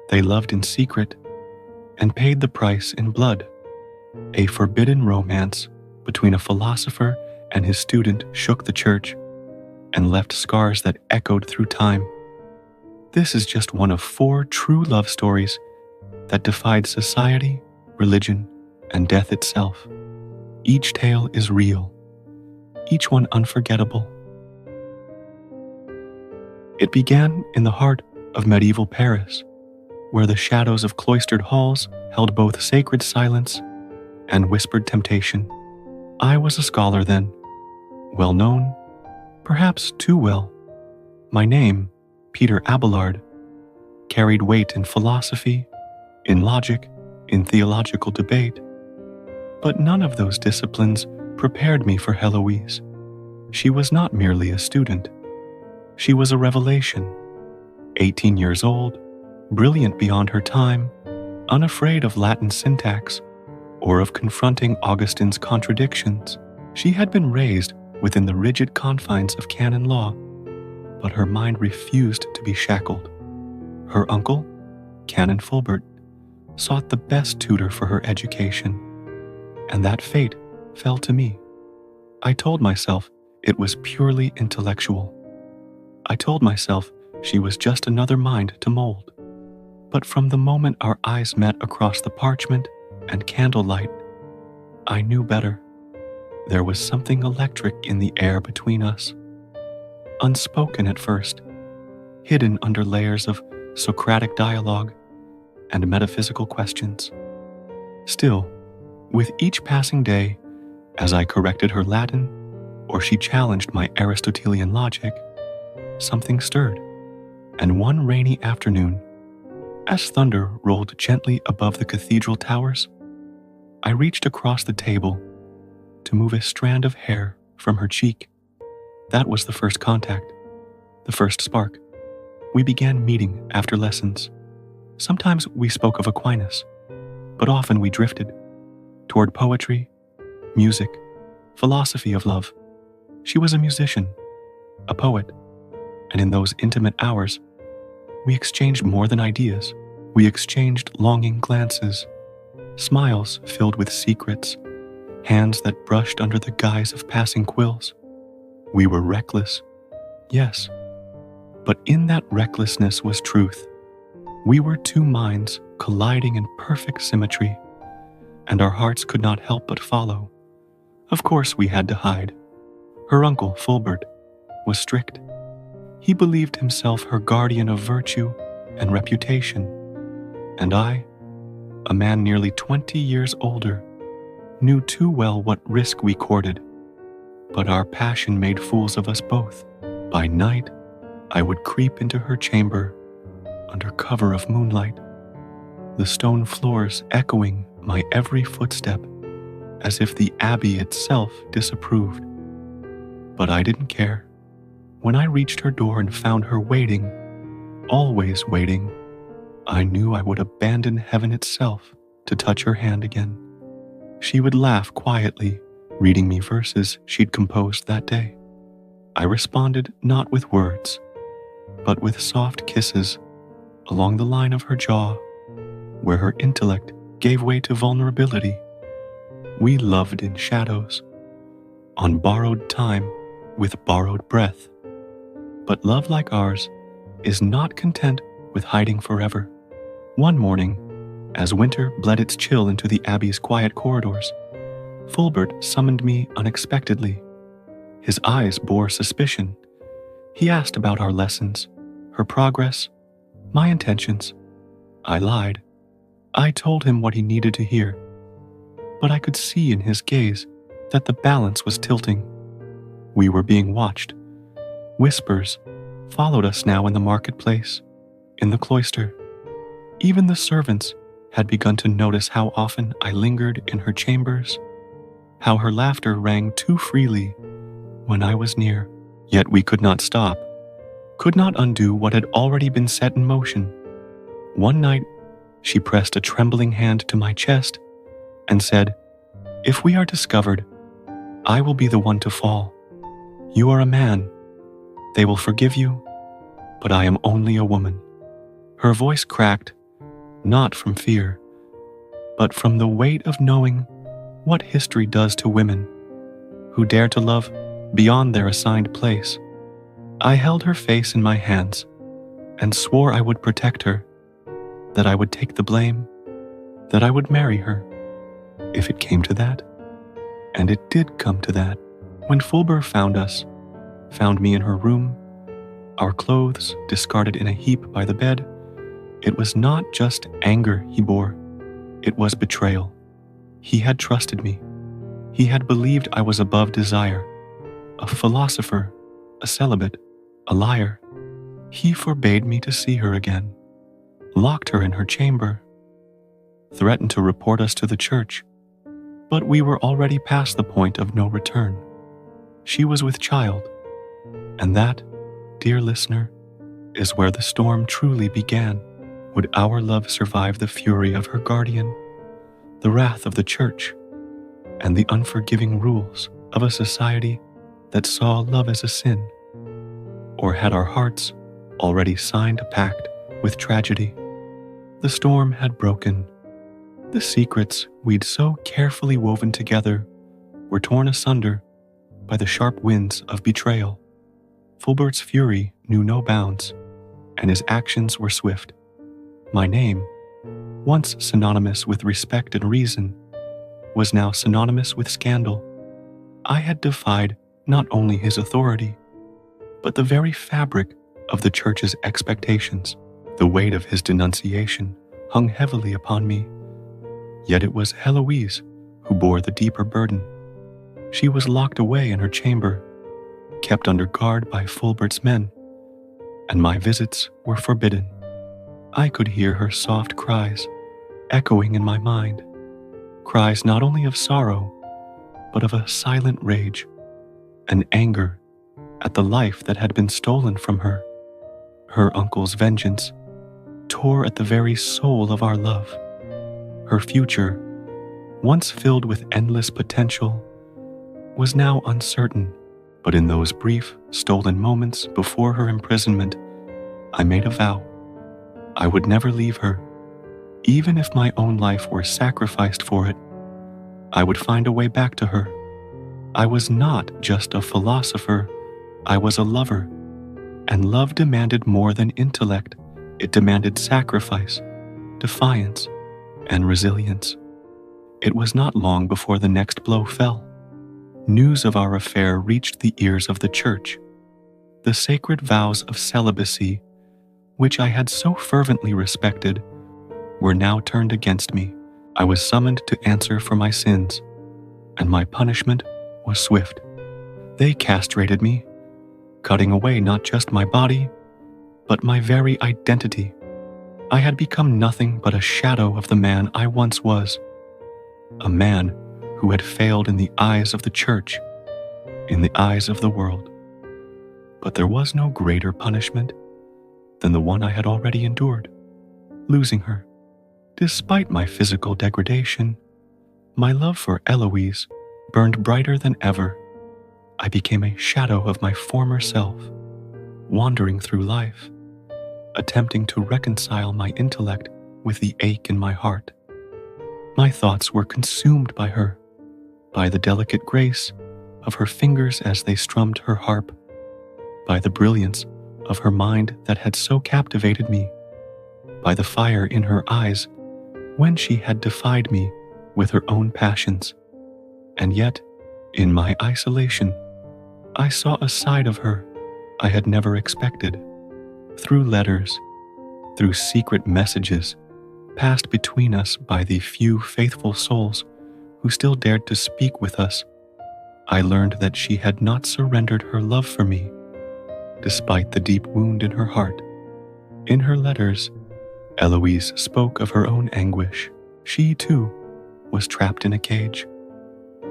They loved in secret and paid the price in blood. A forbidden romance between a philosopher and his student shook the church and left scars that echoed through time. This is just one of 4 true love stories that defied society, religion, and death itself. Each tale is real, each one unforgettable. It began in the heart of medieval Paris, where the shadows of cloistered halls held both sacred silence and whispered temptation. I was a scholar then, well known, perhaps too well. My name, Peter Abelard, carried weight in philosophy, in logic, in theological debate. But none of those disciplines prepared me for Heloise. She was not merely a student. She was a revelation. 18 years old, brilliant beyond her time, unafraid of Latin syntax or of confronting Augustine's contradictions. She had been raised within the rigid confines of canon law, but her mind refused to be shackled. Her uncle, Canon Fulbert, sought the best tutor for her education, and that fate fell to me. I told myself it was purely intellectual. I told myself she was just another mind to mold. But from the moment our eyes met across the parchment and candlelight, I knew better. There was something electric in the air between us. Unspoken at first, hidden under layers of Socratic dialogue and metaphysical questions. Still, with each passing day, as I corrected her Latin or she challenged my Aristotelian logic, something stirred. And one rainy afternoon, as thunder rolled gently above the cathedral towers, I reached across the table to move a strand of hair from her cheek. That was the first contact, the first spark. We began meeting after lessons. Sometimes we spoke of Aquinas, but often we drifted toward poetry, music, philosophy of love. She was a musician, a poet, and in those intimate hours, we exchanged more than ideas. We exchanged longing glances, smiles filled with secrets, hands that brushed under the guise of passing quills. We were reckless, yes, but in that recklessness was truth. We were 2 minds colliding in perfect symmetry, and our hearts could not help but follow. Of course we had to hide. Her uncle, Fulbert, was strict. He believed himself her guardian of virtue and reputation, and I, a man nearly 20 years older, knew too well what risk we courted. But our passion made fools of us both. By night, I would creep into her chamber under cover of moonlight, the stone floors echoing my every footstep as if the abbey itself disapproved. But I didn't care. When I reached her door and found her waiting, always waiting, I knew I would abandon heaven itself to touch her hand again. She would laugh quietly, reading me verses she'd composed that day. I responded not with words, but with soft kisses along the line of her jaw, where her intellect gave way to vulnerability. We loved in shadows, on borrowed time with borrowed breath. But love like ours is not content with hiding forever. One morning, as winter bled its chill into the abbey's quiet corridors, Fulbert summoned me unexpectedly. His eyes bore suspicion. He asked about our lessons, her progress, my intentions. I lied. I told him what he needed to hear. But I could see in his gaze that the balance was tilting. We were being watched. Whispers followed us now in the marketplace, in the cloister. Even the servants had begun to notice how often I lingered in her chambers, how her laughter rang too freely when I was near. Yet we could not stop, could not undo what had already been set in motion. One night, she pressed a trembling hand to my chest and said, "If we are discovered, I will be the one to fall. You are a man. They will forgive you, but I am only a woman." Her voice cracked not from fear, but from the weight of knowing what history does to women who dare to love beyond their assigned place. I held her face in my hands and swore I would protect her, that I would take the blame, that I would marry her, if it came to that. And it did come to that. When Fulber found me in her room, our clothes discarded in a heap by the bed, it was not just anger he bore, it was betrayal. He had trusted me. He had believed I was above desire, a philosopher, a celibate, a liar. He forbade me to see her again, locked her in her chamber, threatened to report us to the church. But we were already past the point of no return. She was with child, and that, dear listener, is where the storm truly began. Would our love survive the fury of her guardian, the wrath of the church, and the unforgiving rules of a society that saw love as a sin? Or had our hearts already signed a pact with tragedy? The storm had broken. The secrets we'd so carefully woven together were torn asunder by the sharp winds of betrayal. Fulbert's fury knew no bounds, and his actions were swift. My name, once synonymous with respect and reason, was now synonymous with scandal. I had defied not only his authority, but the very fabric of the church's expectations. The weight of his denunciation hung heavily upon me, yet it was Heloise who bore the deeper burden. She was locked away in her chamber, kept under guard by Fulbert's men, and my visits were forbidden. I could hear her soft cries echoing in my mind, cries not only of sorrow, but of a silent rage, an anger at the life that had been stolen from her. Her uncle's vengeance tore at the very soul of our love. Her future, once filled with endless potential, was now uncertain. But in those brief, stolen moments before her imprisonment, I made a vow. I would never leave her. Even if my own life were sacrificed for it, I would find a way back to her. I was not just a philosopher, I was a lover. And love demanded more than intellect. It demanded sacrifice, defiance, and resilience. It was not long before the next blow fell. News of our affair reached the ears of the church. The sacred vows of celibacy, which I had so fervently respected, were now turned against me. I was summoned to answer for my sins, and my punishment was swift. They castrated me, cutting away not just my body, but my very identity. I had become nothing but a shadow of the man I once was, a man who had failed in the eyes of the church, in the eyes of the world. But there was no greater punishment than the one I had already endured, losing her. Despite my physical degradation, my love for Heloise burned brighter than ever. I became a shadow of my former self, wandering through life, attempting to reconcile my intellect with the ache in my heart. My thoughts were consumed by her, by the delicate grace of her fingers as they strummed her harp, by the brilliance of her mind that had so captivated me, by the fire in her eyes when she had defied me with her own passions. And yet, in my isolation, I saw a side of her I had never expected. Through letters, through secret messages passed between us by the few faithful souls who still dared to speak with us, I learned that she had not surrendered her love for me, despite the deep wound in her heart. In her letters, Heloise spoke of her own anguish. She, too, was trapped in a cage,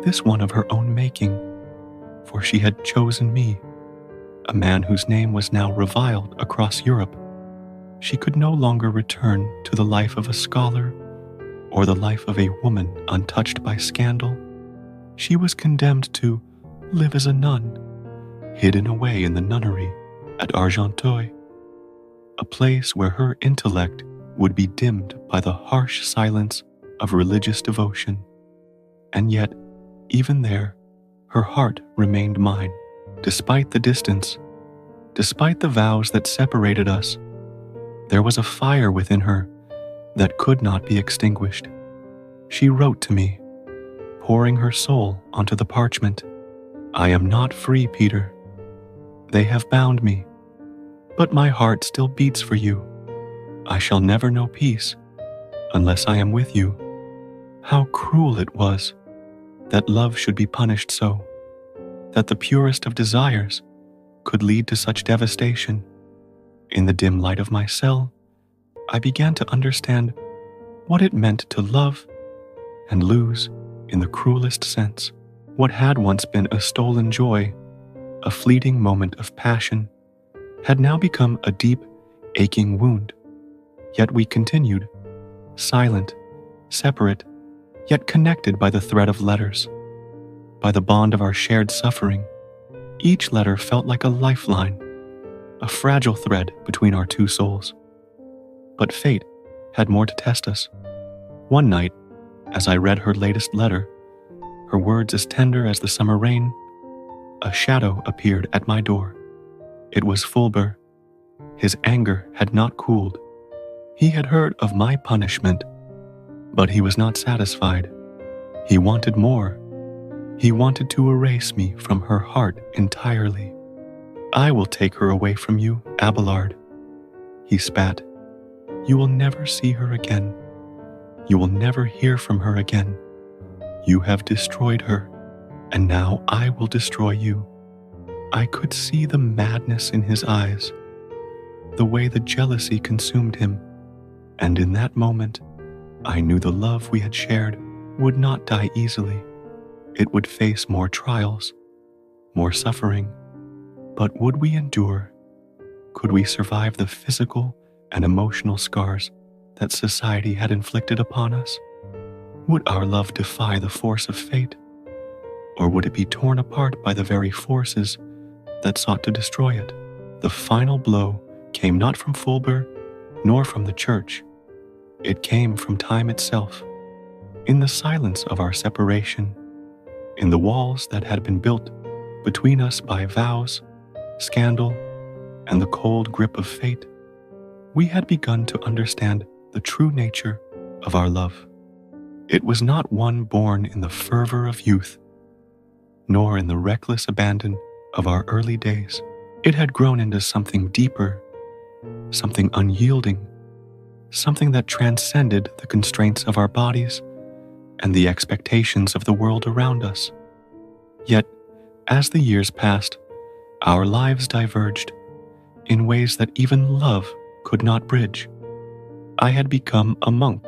this one of her own making, for she had chosen me, a man whose name was now reviled across Europe. She could no longer return to the life of a scholar or the life of a woman untouched by scandal. She was condemned to live as a nun, hidden away in the nunnery at Argenteuil, a place where her intellect would be dimmed by the harsh silence of religious devotion. And yet, even there, her heart remained mine. Despite the distance, despite the vows that separated us, there was a fire within her that could not be extinguished. She wrote to me, pouring her soul onto the parchment. I am not free, Peter. They have bound me, but my heart still beats for you. I shall never know peace unless I am with you. How cruel it was that love should be punished so, that the purest of desires could lead to such devastation. In the dim light of my cell, I began to understand what it meant to love and lose in the cruelest sense. What had once been a stolen joy, a fleeting moment of passion, had now become a deep, aching wound. Yet we continued, silent, separate, yet connected by the thread of letters, by the bond of our shared suffering. Each letter felt like a lifeline, a fragile thread between our two souls. But fate had more to test us. One night, as I read her latest letter, her words as tender as the summer rain, a shadow appeared at my door. It was Fulber. His anger had not cooled. He had heard of my punishment, but he was not satisfied. He wanted more. He wanted to erase me from her heart entirely. I will take her away from you, Abelard. He spat. You will never see her again. You will never hear from her again. You have destroyed her, and now I will destroy you. I could see the madness in his eyes, the way the jealousy consumed him, and in that moment, I knew the love we had shared would not die easily. It would face more trials, more suffering. But would we endure? Could we survive the physical and emotional scars that society had inflicted upon us? Would our love defy the force of fate? Or would it be torn apart by the very forces that sought to destroy it? The final blow came not from Fulber, nor from the church. It came from time itself, in the silence of our separation, in the walls that had been built between us by vows, scandal, and the cold grip of fate. We had begun to understand the true nature of our love. It was not one born in the fervor of youth, nor in the reckless abandon of our early days. It had grown into something deeper, something unyielding, something that transcended the constraints of our bodies and the expectations of the world around us. Yet, as the years passed, our lives diverged in ways that even love could not bridge. I had become a monk,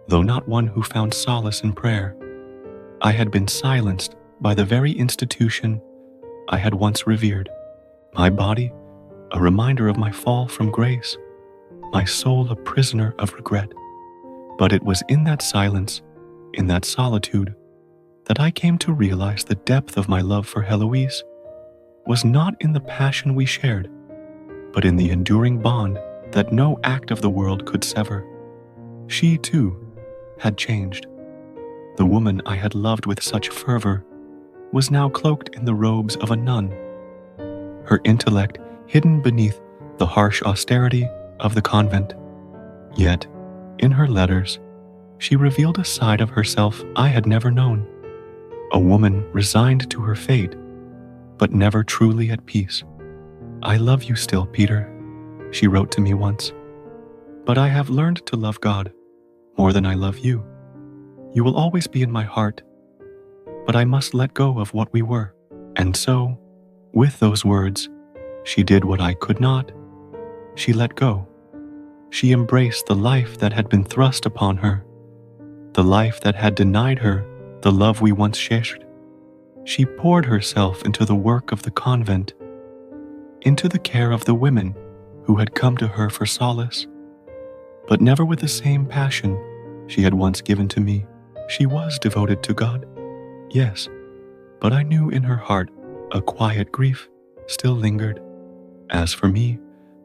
though not one who found solace in prayer. I had been silenced by the very institution I had once revered. My body, a reminder of my fall from grace, my soul a prisoner of regret. But it was in that silence, in that solitude, that I came to realize the depth of my love for Heloise was not in the passion we shared, but in the enduring bond that no act of the world could sever. She, too, had changed. The woman I had loved with such fervor was now cloaked in the robes of a nun, her intellect hidden beneath the harsh austerity of the convent. Yet, in her letters, she revealed a side of herself I had never known, a woman resigned to her fate, but never truly at peace. I love you still, Peter, she wrote to me once, but I have learned to love God more than I love you. You will always be in my heart, but I must let go of what we were. And so, with those words, she did what I could not. She let go. She embraced the life that had been thrust upon her, the life that had denied her the love we once shared. She poured herself into the work of the convent, into the care of the women who had come to her for solace, but never with the same passion she had once given to me. She was devoted to God, yes, but I knew in her heart a quiet grief still lingered. As for me,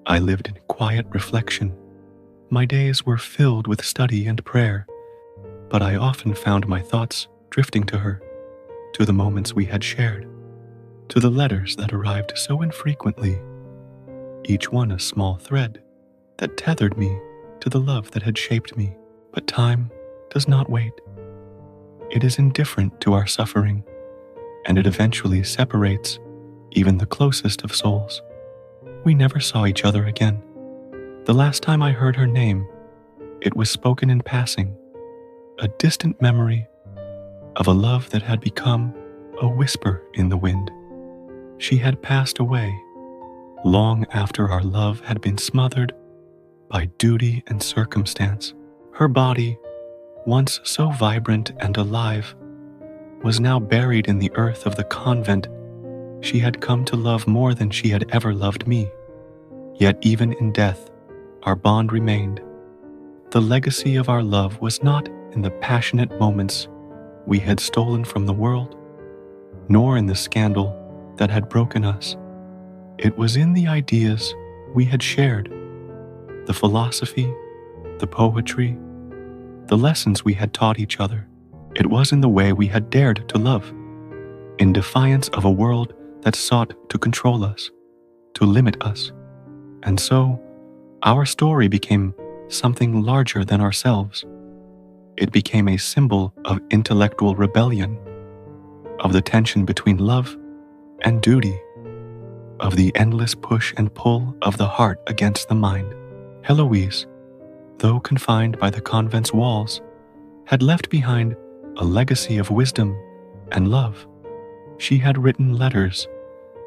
I lived in quiet reflection. My days were filled with study and prayer, but I often found my thoughts drifting to her, to the moments we had shared, to the letters that arrived so infrequently, each one a small thread that tethered me to the love that had shaped me. But time does not wait. It is indifferent to our suffering, and it eventually separates even the closest of souls. We never saw each other again. The last time I heard her name, it was spoken in passing, a distant memory of a love that had become a whisper in the wind. She had passed away long after our love had been smothered by duty and circumstance. Her body, once so vibrant and alive, was now buried in the earth of the convent she had come to love more than she had ever loved me. Yet even in death, our bond remained. The legacy of our love was not in the passionate moments we had stolen from the world, nor in the scandal that had broken us. It was in the ideas we had shared, the philosophy, the poetry, the lessons we had taught each other. It was in the way we had dared to love, in defiance of a world that sought to control us, to limit us. And so, our story became something larger than ourselves. It became a symbol of intellectual rebellion, of the tension between love and duty, of the endless push and pull of the heart against the mind. Heloise, though confined by the convent's walls, had left behind a legacy of wisdom and love. She had written letters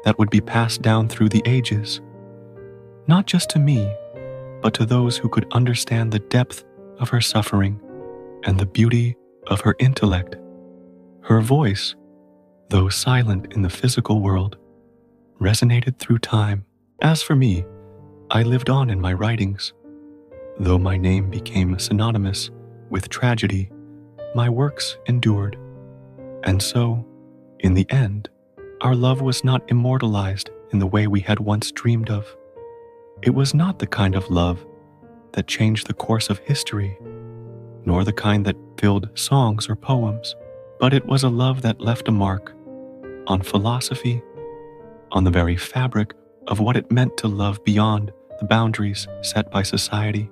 that would be passed down through the ages, not just to me, but to those who could understand the depth of her suffering and the beauty of her intellect. Her voice, though silent in the physical world, resonated through time. As for me, I lived on in my writings. Though my name became synonymous with tragedy, my works endured. And so, in the end, our love was not immortalized in the way we had once dreamed of. It was not the kind of love that changed the course of history, nor the kind that filled songs or poems, but it was a love that left a mark on philosophy, on the very fabric of what it meant to love beyond the boundaries set by society.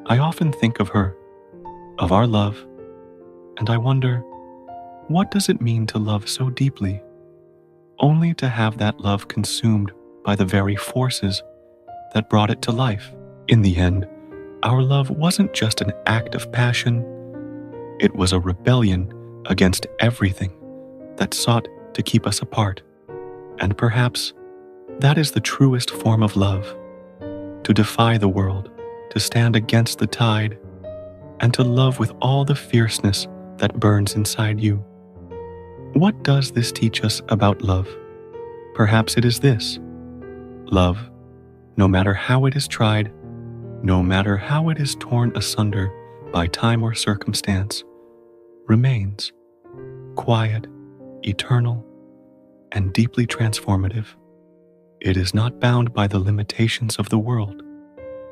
I often think of her, of our love, and I wonder, what does it mean to love so deeply, only to have that love consumed by the very forces that brought it to life? In the end, our love wasn't just an act of passion, it was a rebellion against everything that sought to keep us apart. And perhaps that is the truest form of love, to defy the world, to stand against the tide, and to love with all the fierceness that burns inside you. What does this teach us about love? Perhaps it is this: love, no matter how it is tried, no matter how it is torn asunder by time or circumstance, remains quiet, eternal, and deeply transformative. It is not bound by the limitations of the world,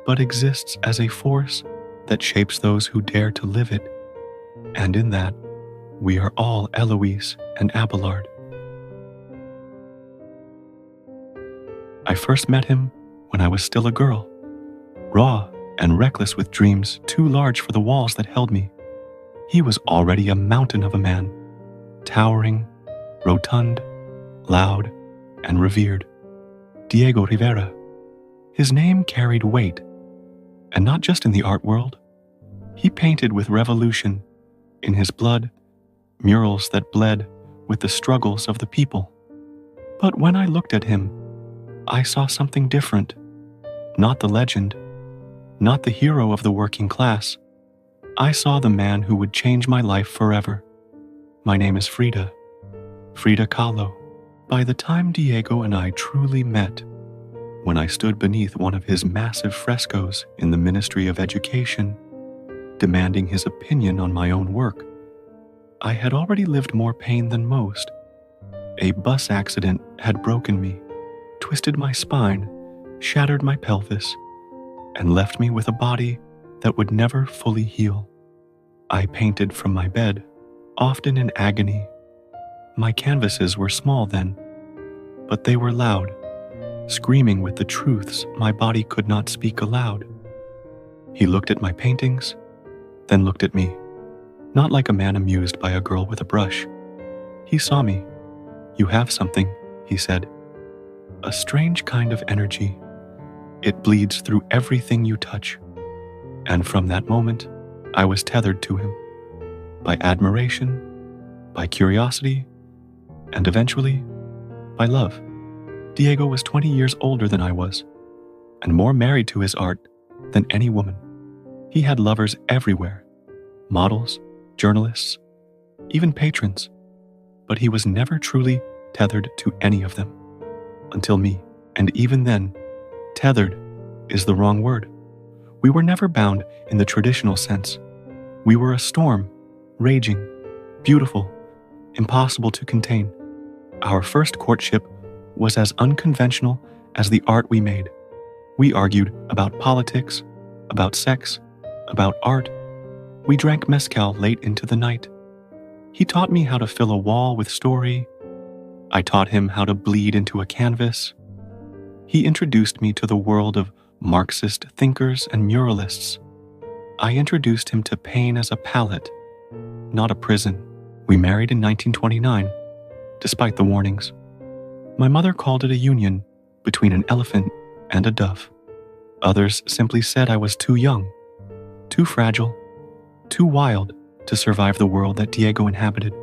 but exists as a force that shapes those who dare to live it. And in that, we are all Heloise and Abelard. I first met him when I was still a girl, raw and reckless with dreams too large for the walls that held me. He was already a mountain of a man, towering, rotund, loud, and revered. Diego Rivera. His name carried weight, and not just in the art world. He painted with revolution in his blood, murals that bled with the struggles of the people. But when I looked at him, I saw something different. Not the legend, not the hero of the working class. I saw the man who would change my life forever. My name is Frida Kahlo. By the time Diego and I truly met, when I stood beneath one of his massive frescoes in the Ministry of Education, demanding his opinion on my own work, I had already lived more pain than most. A bus accident had broken me, twisted my spine, shattered my pelvis, and left me with a body that would never fully heal. I painted from my bed, often in agony. My canvases were small then, but they were loud, screaming with the truths my body could not speak aloud. He looked at my paintings, then looked at me, not like a man amused by a girl with a brush. He saw me. "You have something," he said. "A strange kind of energy. It bleeds through everything you touch." And from that moment, I was tethered to him, by admiration, by curiosity, and eventually, by love. Diego was 20 years older than I was, and more married to his art than any woman. He had lovers everywhere, models, journalists, even patrons, but he was never truly tethered to any of them, until me. And even then, tethered is the wrong word. We were never bound in the traditional sense. We were a storm, raging, beautiful, impossible to contain. Our first courtship was as unconventional as the art we made. We argued about politics, about sex, about art. We drank mezcal late into the night. He taught me how to fill a wall with story. I taught him how to bleed into a canvas. He introduced me to the world of Marxist thinkers and muralists. I introduced him to pain as a palette, not a prison. We married in 1929, despite the warnings. My mother called it a union between an elephant and a dove. Others simply said I was too young, too fragile, too wild to survive the world that Diego inhabited.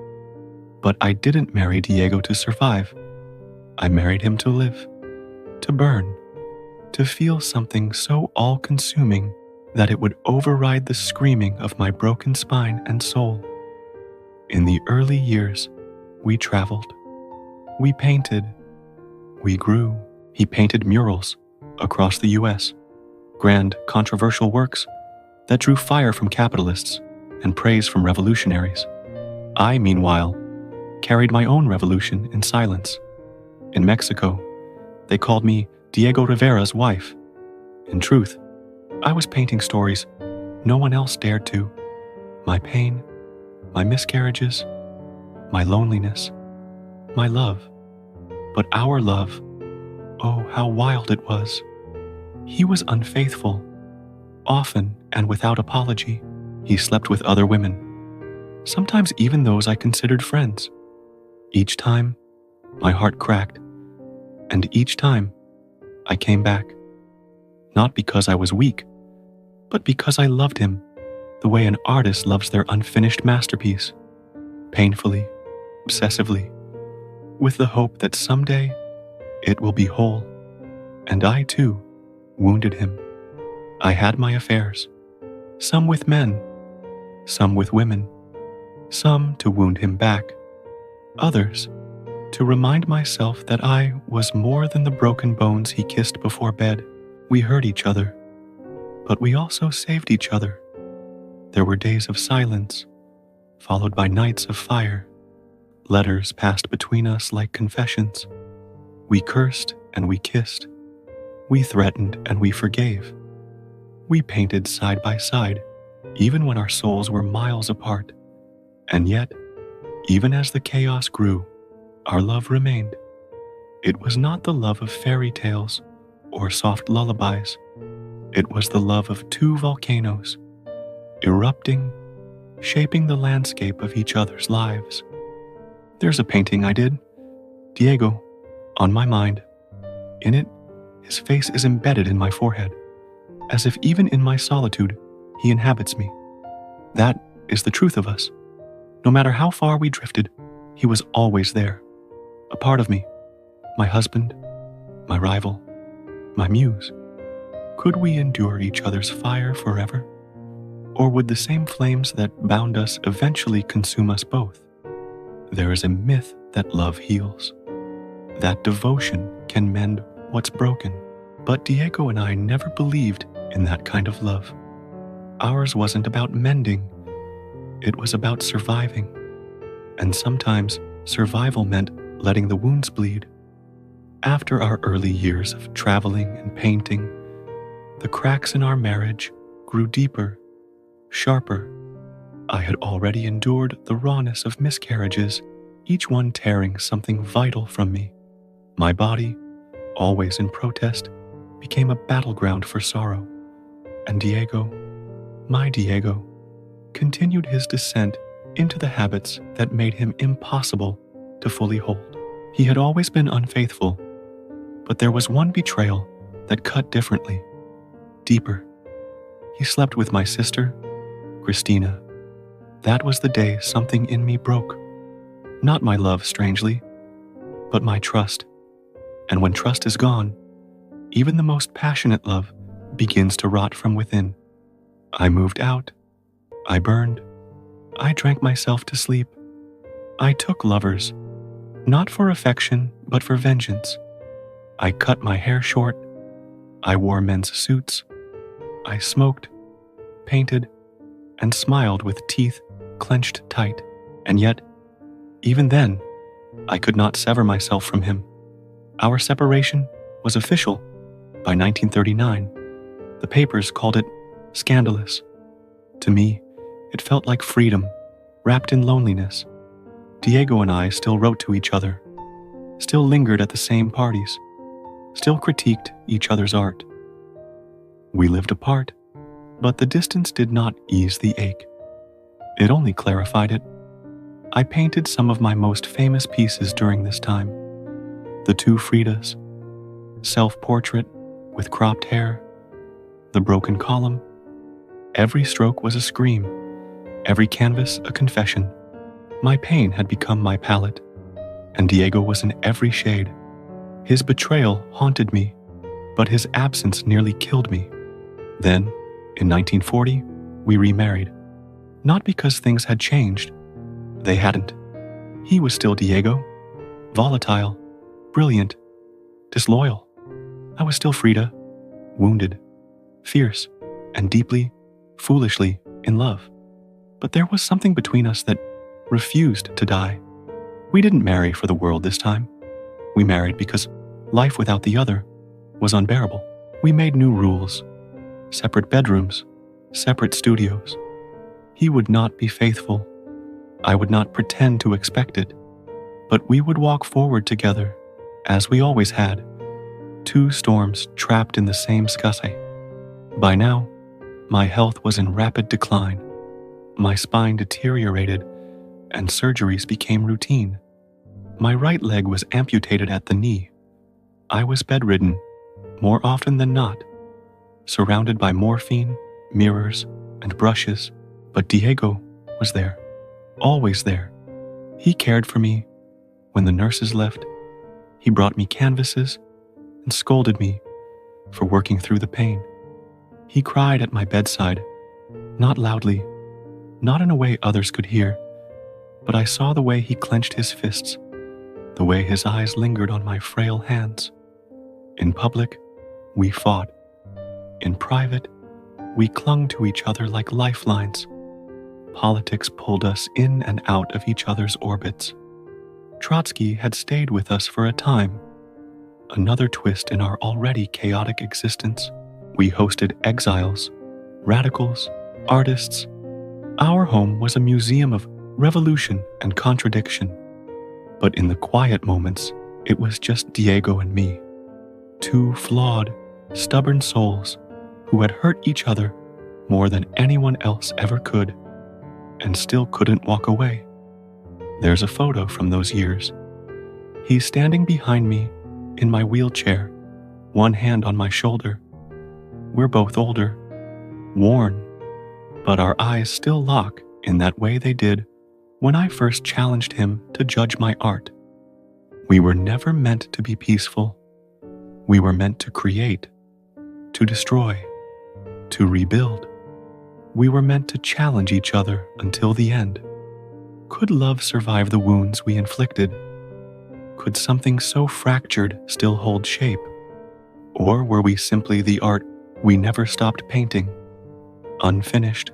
But I didn't marry Diego to survive. I married him to live, to burn, to feel something so all-consuming that it would override the screaming of my broken spine and soul. In the early years, we traveled. We painted. We grew. He painted murals across the U.S., grand, controversial works that drew fire from capitalists and praise from revolutionaries. I, meanwhile, carried my own revolution in silence. In Mexico, they called me Diego Rivera's wife. In truth, I was painting stories no one else dared to. My pain, my miscarriages, my loneliness, my love. But our love, oh, how wild it was. He was unfaithful, often and without apology. He slept with other women, sometimes even those I considered friends. Each time, my heart cracked, and each time, I came back. Not because I was weak, but because I loved him the way an artist loves their unfinished masterpiece, painfully, obsessively, with the hope that someday it will be whole. And I, too, wounded him. I had my affairs, some with men, some with women, some to wound him back, others to remind myself that I was more than the broken bones he kissed before bed. We hurt each other, but we also saved each other. There were days of silence, followed by nights of fire. Letters passed between us like confessions. We cursed and we kissed. We threatened and we forgave. We painted side by side, even when our souls were miles apart. And yet, even as the chaos grew, our love remained. It was not the love of fairy tales or soft lullabies. It was the love of two volcanoes, erupting, shaping the landscape of each other's lives. There's a painting I did, Diego, on my mind. In it, his face is embedded in my forehead, as if even in my solitude, he inhabits me. That is the truth of us. No matter how far we drifted, he was always there, a part of me, my husband, my rival, my muse. Could we endure each other's fire forever? Or would the same flames that bound us eventually consume us both? There is a myth that love heals, that devotion can mend what's broken. But Diego and I never believed in that kind of love. Ours wasn't about mending. It was about surviving. And sometimes survival meant letting the wounds bleed. After our early years of traveling and painting, the cracks in our marriage grew deeper, sharper. I had already endured the rawness of miscarriages, each one tearing something vital from me. My body, always in protest, became a battleground for sorrow. And Diego, my Diego, continued his descent into the habits that made him impossible to fully hold. He had always been unfaithful, but there was one betrayal that cut differently, deeper. He slept with my sister, Christina. That was the day something in me broke. Not my love, strangely, but my trust. And when trust is gone, even the most passionate love begins to rot from within. I moved out. I burned. I drank myself to sleep. I took lovers, not for affection, but for vengeance. I cut my hair short. I wore men's suits. I smoked, painted, and smiled with teeth clenched tight. And yet, even then, I could not sever myself from him. Our separation was official by 1939. The papers called it scandalous. To me, it felt like freedom, wrapped in loneliness. Diego and I still wrote to each other, still lingered at the same parties, still critiqued each other's art. We lived apart, but the distance did not ease the ache. It only clarified it. I painted some of my most famous pieces during this time. The two Fridas, self-portrait with cropped hair, the broken column. Every stroke was a scream, every canvas a confession. My pain had become my palette, and Diego was in every shade. His betrayal haunted me, but his absence nearly killed me. Then, in 1940, we remarried. Not because things had changed. They hadn't. He was still Diego, volatile, brilliant, disloyal. I was still Frida, wounded, fierce, and deeply, foolishly in love. But there was something between us that refused to die. We didn't marry for the world this time. We married because life without the other was unbearable. We made new rules, separate bedrooms, separate studios. He would not be faithful. I would not pretend to expect it. But we would walk forward together, as we always had, two storms trapped in the same sky. By now, my health was in rapid decline. My spine deteriorated, and surgeries became routine. My right leg was amputated at the knee. I was bedridden, more often than not, surrounded by morphine, mirrors, and brushes. But Diego was there, always there. He cared for me. When the nurses left, he brought me canvases and scolded me for working through the pain. He cried at my bedside, not loudly, not in a way others could hear, but I saw the way he clenched his fists, the way his eyes lingered on my frail hands. In public, we fought. In private, we clung to each other like lifelines. Politics pulled us in and out of each other's orbits. Trotsky had stayed with us for a time, another twist in our already chaotic existence. We hosted exiles, radicals, artists. Our home was a museum of revolution and contradiction. But in the quiet moments, it was just Diego and me, two flawed, stubborn souls who had hurt each other more than anyone else ever could, and still couldn't walk away. There's a photo from those years. He's standing behind me in my wheelchair, one hand on my shoulder. We're both older, worn, but our eyes still lock in that way they did when I first challenged him to judge my art. We were never meant to be peaceful. We were meant to create, to destroy, to rebuild. We were meant to challenge each other until the end. Could love survive the wounds we inflicted? Could something so fractured still hold shape? Or were we simply the art we never stopped painting, unfinished,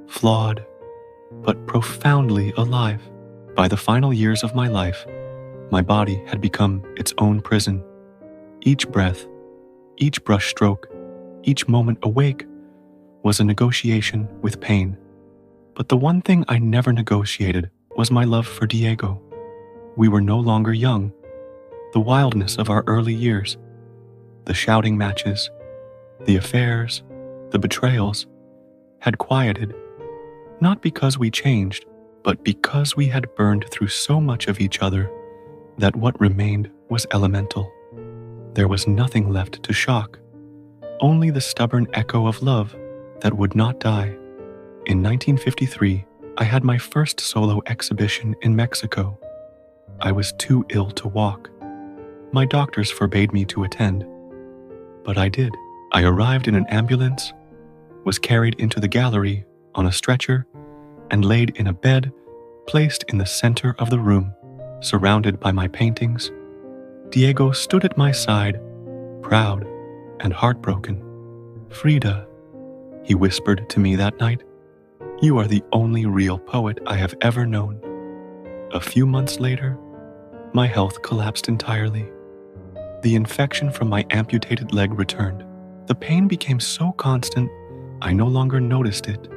flawed, but profoundly alive? By the final years of my life, my body had become its own prison. Each breath, each brush stroke, each moment awake was a negotiation with pain. But the one thing I never negotiated was my love for Diego. We were no longer young. The wildness of our early years, the shouting matches, the affairs, the betrayals, had quieted, not because we changed, but because we had burned through so much of each other that what remained was elemental. There was nothing left to shock, only the stubborn echo of love that would not die. In 1953, I had my first solo exhibition in Mexico. I was too ill to walk. My doctors forbade me to attend, but I did. I arrived in an ambulance, was carried into the gallery on a stretcher, and laid in a bed placed in the center of the room, surrounded by my paintings. Diego stood at my side, proud and heartbroken. "Frida," he whispered to me that night, "you are the only real poet I have ever known." A few months later, my health collapsed entirely. The infection from my amputated leg returned. The pain became so constant, I no longer noticed it.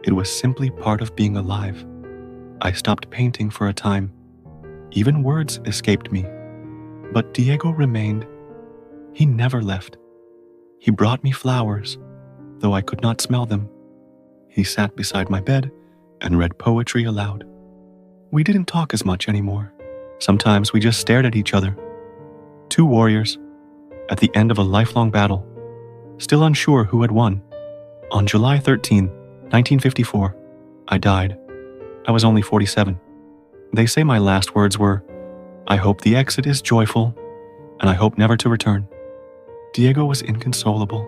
It was simply part of being alive. I stopped painting for a time. Even words escaped me. But Diego remained. He never left. He brought me flowers, though I could not smell them. He sat beside my bed and read poetry aloud. We didn't talk as much anymore. Sometimes we just stared at each other. Two warriors, at the end of a lifelong battle, still unsure who had won. On July 13, 1954, I died. I was only 47. They say my last words were, "I hope the exit is joyful, and I hope never to return." Diego was inconsolable.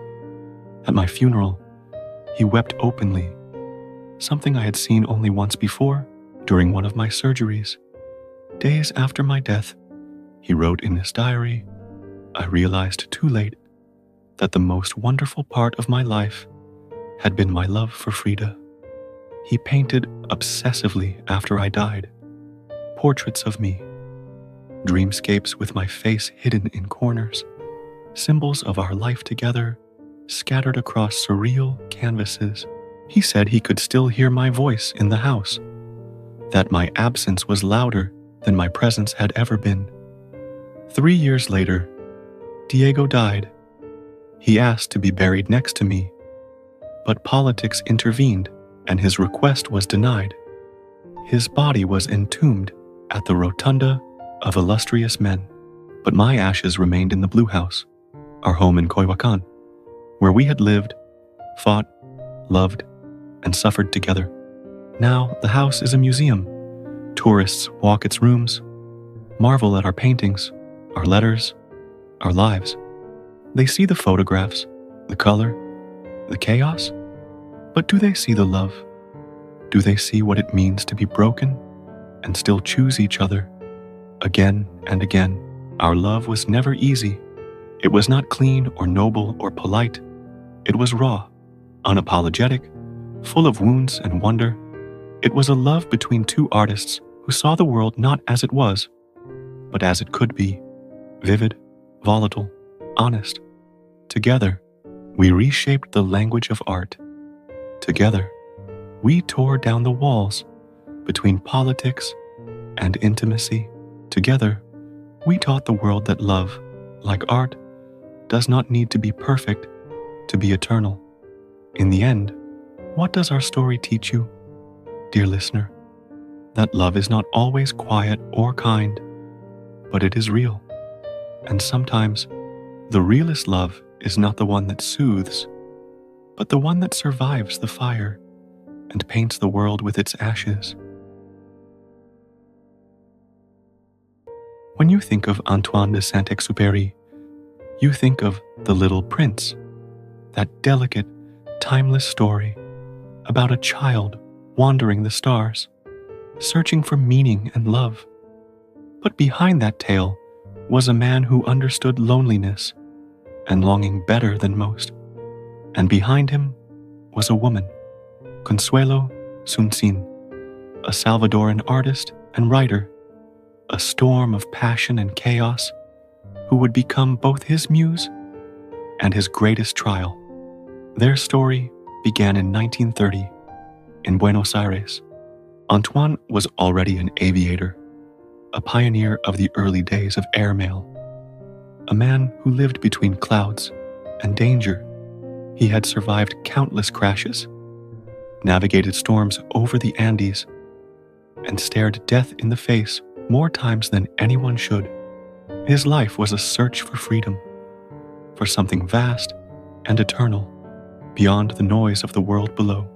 At my funeral, he wept openly, something I had seen only once before, during one of my surgeries. Days after my death, he wrote in his diary, "I realized too late that the most wonderful part of my life had been my love for Frida." He painted obsessively after I died, portraits of me, dreamscapes with my face hidden in corners, symbols of our life together scattered across surreal canvases. He said he could still hear my voice in the house, that my absence was louder than my presence had ever been. 3 years later, Diego died. He asked to be buried next to me, but politics intervened and his request was denied. His body was entombed at the Rotunda of Illustrious Men, but my ashes remained in the Blue House, our home in Coyoacán, where we had lived, fought, loved, and suffered together. Now the house is a museum. Tourists walk its rooms, marvel at our paintings, our letters, our lives. They see the photographs, the color, the chaos, but do they see the love? Do they see what it means to be broken and still choose each other? Again and again, our love was never easy. It was not clean or noble or polite. It was raw, unapologetic, full of wounds and wonder. It was a love between two artists who saw the world not as it was, but as it could be, vivid, volatile, honest. Together, we reshaped the language of art. Together, we tore down the walls between politics and intimacy. Together, we taught the world that love, like art, does not need to be perfect to be eternal. In the end, what does our story teach you, dear listener? That love is not always quiet or kind, but it is real. And sometimes, the realest love is not the one that soothes, but the one that survives the fire and paints the world with its ashes. When you think of Antoine de Saint-Exupéry, you think of The Little Prince, that delicate, timeless story about a child wandering the stars, searching for meaning and love. But behind that tale was a man who understood loneliness and longing better than most. And behind him was a woman, Consuelo Suncin, a Salvadoran artist and writer, a storm of passion and chaos, who would become both his muse and his greatest trial. Their story began in 1930 in Buenos Aires. Antoine was already an aviator, a pioneer of the early days of airmail, a man who lived between clouds and danger. He had survived countless crashes, navigated storms over the Andes, and stared death in the face more times than anyone should. His life was a search for freedom, for something vast and eternal, beyond the noise of the world below.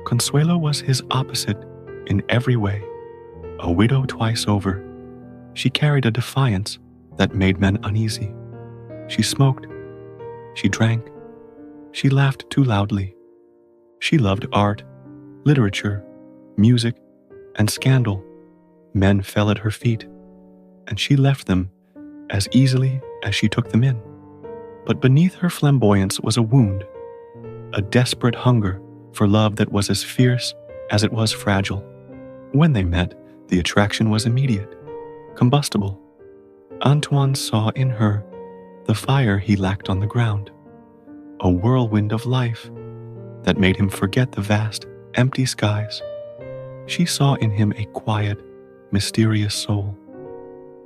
Consuelo was his opposite in every way. A widow twice over, she carried a defiance that made men uneasy. She smoked, she drank, she laughed too loudly. She loved art, literature, music, and scandal. Men fell at her feet, and she left them as easily as she took them in. But beneath her flamboyance was a wound, a desperate hunger for love that was as fierce as it was fragile. When they met, the attraction was immediate, combustible. Antoine saw in her the fire he lacked on the ground, a whirlwind of life that made him forget the vast, empty skies. She saw in him a quiet, mysterious soul,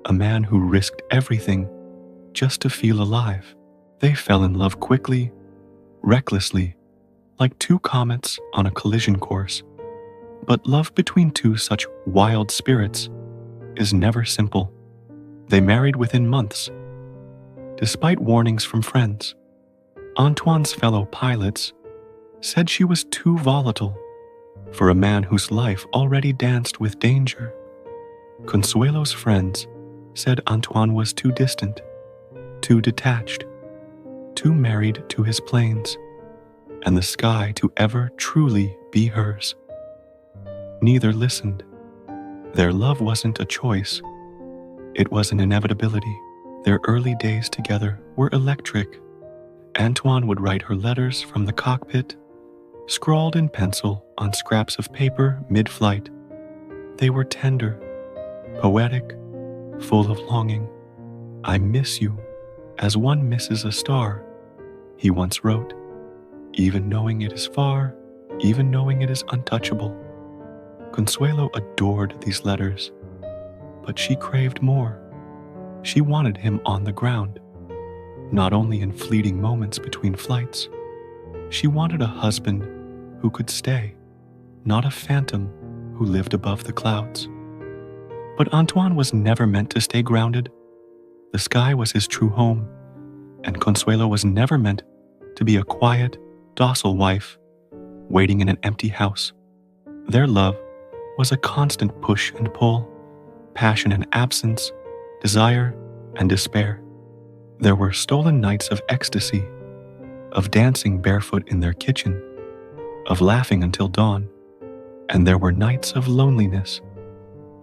a man who risked everything just to feel alive. They fell in love quickly, recklessly, like two comets on a collision course. But love between two such wild spirits is never simple. They married within months. Despite warnings from friends, Antoine's fellow pilots said she was too volatile for a man whose life already danced with danger. Consuelo's friends said Antoine was too distant, too detached, too married to his planes and the sky to ever truly be hers. Neither listened. Their love wasn't a choice. It was an inevitability. Their early days together were electric. Antoine would write her letters from the cockpit, scrawled in pencil on scraps of paper mid-flight. They were tender, poetic, full of longing. "I miss you, as one misses a star," he once wrote, "even knowing it is far, even knowing it is untouchable." Consuelo adored these letters, but she craved more. She wanted him on the ground, not only in fleeting moments between flights. She wanted a husband who could stay, not a phantom who lived above the clouds. But Antoine was never meant to stay grounded. The sky was his true home, and Consuelo was never meant to be a quiet, docile wife waiting in an empty house. Their love was a constant push and pull, passion and absence, desire and despair. There were stolen nights of ecstasy, of dancing barefoot in their kitchen, of laughing until dawn, and there were nights of loneliness,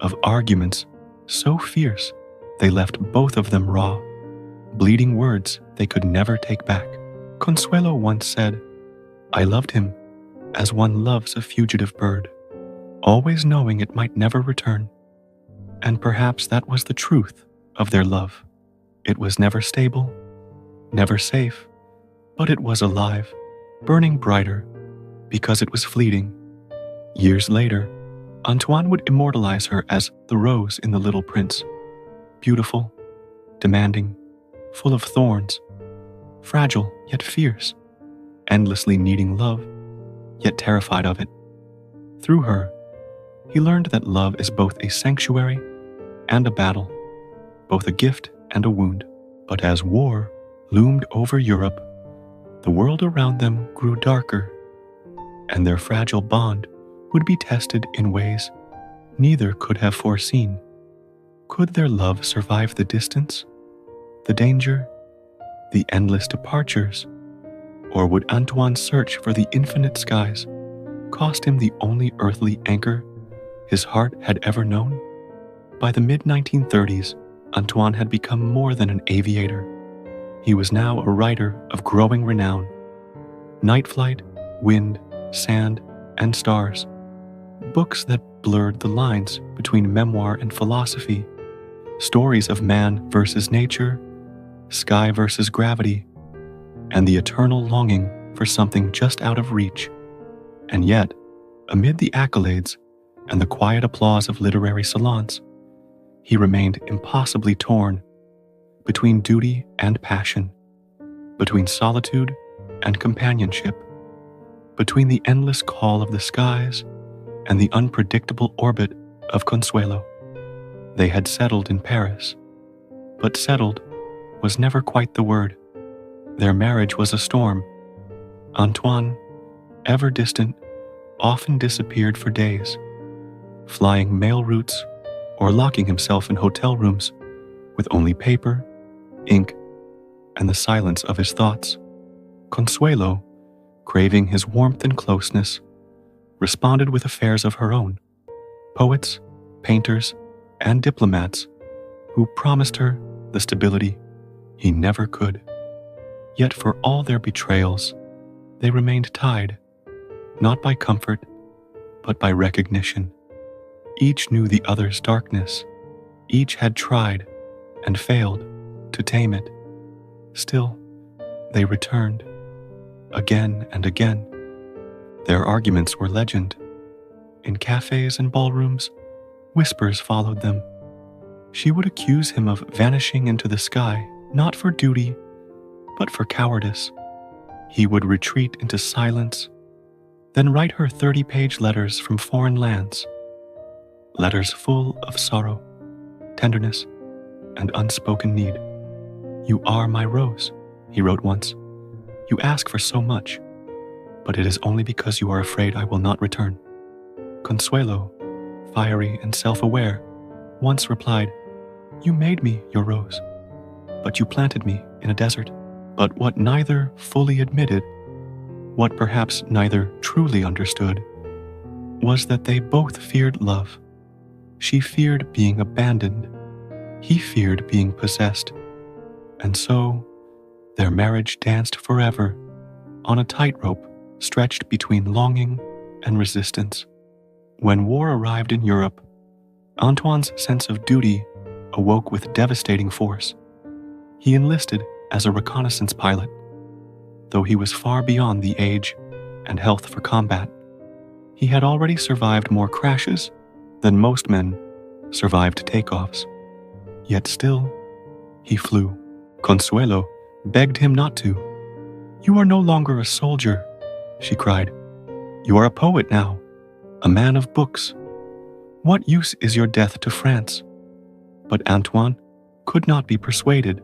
of arguments so fierce they left both of them raw, bleeding words they could never take back. Consuelo once said, "I loved him as one loves a fugitive bird, always knowing it might never return." And perhaps that was the truth of their love. It was never stable, never safe, but it was alive, burning brighter, because it was fleeting. Years later, Antoine would immortalize her as the rose in The Little Prince, beautiful, demanding, full of thorns, fragile yet fierce, endlessly needing love, yet terrified of it. Through her, he learned that love is both a sanctuary and a battle, both a gift and a wound. But as war loomed over Europe, the world around them grew darker, and their fragile bond would be tested in ways neither could have foreseen. Could their love survive the distance, the danger, the endless departures? Or would Antoine's search for the infinite skies cost him the only earthly anchor his heart had ever known? By the mid-1930s, Antoine had become more than an aviator. He was now a writer of growing renown. Night Flight, Wind, Sand, and Stars. Books that blurred the lines between memoir and philosophy. Stories of man versus nature, sky versus gravity, and the eternal longing for something just out of reach. And yet, amid the accolades and the quiet applause of literary salons, he remained impossibly torn between duty and passion, between solitude and companionship, between the endless call of the skies and the unpredictable orbit of Consuelo. They had settled in Paris, but settled was never quite the word. Their marriage was a storm. Antoine, ever distant, often disappeared for days, flying mail routes or locking himself in hotel rooms with only paper, ink, and the silence of his thoughts. Consuelo, craving his warmth and closeness, responded with affairs of her own, poets, painters, and diplomats who promised her the stability he never could. Yet for all their betrayals, they remained tied, not by comfort, but by recognition. Each knew the other's darkness. Each had tried and failed to tame it. Still, they returned, again and again. Their arguments were legend. In cafes and ballrooms, whispers followed them. She would accuse him of vanishing into the sky, not for duty, but for cowardice. He would retreat into silence, then write her 30-page letters from foreign lands, letters full of sorrow, tenderness, and unspoken need. "You are my rose," he wrote once. "You ask for so much, but it is only because you are afraid I will not return." Consuelo, fiery and self-aware, once replied, "You made me your rose, but you planted me in a desert." But what neither fully admitted, what perhaps neither truly understood, was that they both feared love. She feared being abandoned. He feared being possessed. And so, their marriage danced forever on a tightrope stretched between longing and resistance. When war arrived in Europe, Antoine's sense of duty awoke with devastating force. He enlisted as a reconnaissance pilot, though he was far beyond the age and health for combat. He had already survived more crashes than most men survived takeoffs. Yet still, he flew. Consuelo begged him not to. "You are no longer a soldier," she cried. "You are a poet now, a man of books. What use is your death to France?" But Antoine could not be persuaded.